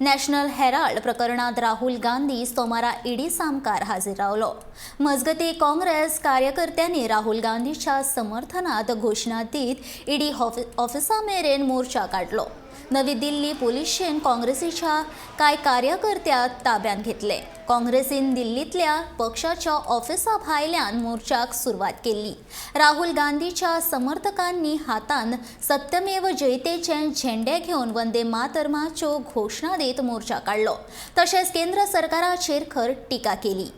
National Herald प्रकरणात राहुल गांधी सोमारा ED सामकार हाजीर रावलो। मजगती काँग्रेस कार्यकर्त्यांनी राहुल गांधीच्या समर्थनात घोषणा दीत ईडी ऑफिसा मेरेन मोर्चा काढलो। नवी दिल्ली पोलिसेन काँग्रेसीच्या कांय कार्यकर्त्यांक ताब्यात घेतले। काँग्रेसीन दिल्लीतल्या पक्षाच्या ऑफिसा भायल्यान मोर्चाक सुरवात केली। राहुल गांधीच्या समर्थकांनी हातान सत्यमेव जयतेचे झेंडे घेवन वंदे मातरमाच्यो घोषणा दीत मोर्चा काढलो। तशेंच केंद्र सरकाराचेर खर टिका केली।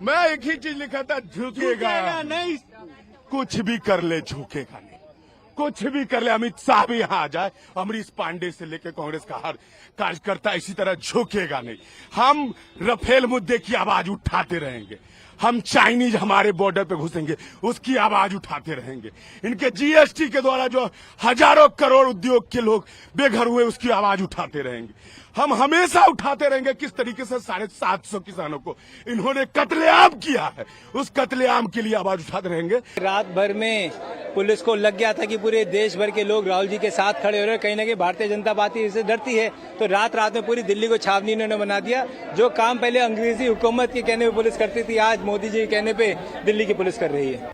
मैं एक ही चीज लिखा था, झुकेगा नहीं। कुछ भी कर ले झुकेगा नहीं। कुछ भी कर ले, अमित शाह भी यहाँ आ जाए, अमरीश पांडे से लेकर कांग्रेस का हर कार्यकर्ता इसी तरह झुकेगा नहीं। हम रफेल मुद्दे की आवाज उठाते रहेंगे। हम चाइनीज हमारे बॉर्डर पे घुसेंगे, उसकी आवाज उठाते रहेंगे। इनके जीएसटी के द्वारा जो हजारों करोड़ उद्योग के लोग बेघर हुए, उसकी आवाज उठाते रहेंगे। हम हमेशा उठाते रहेंगे किस तरीके से 750 किसानों को इन्होंने कत्लेआम किया है, उस कत्लेआम के लिए आवाज उठाते रहेंगे। रात भर में पुलिस को लग गया था कि पूरे देश भर के लोग राहुल जी के साथ खड़े हो रहे हैं। कहीं ना कहीं भारतीय जनता पार्टी इससे डरती है, तो रात रात में पूरी दिल्ली को छावनी इन्होंने बना दिया। जो काम पहले अंग्रेजी हुकूमत के कहने पे पुलिस करती थी, आज मोदी जी के कहने पे दिल्ली की पुलिस कर रही है।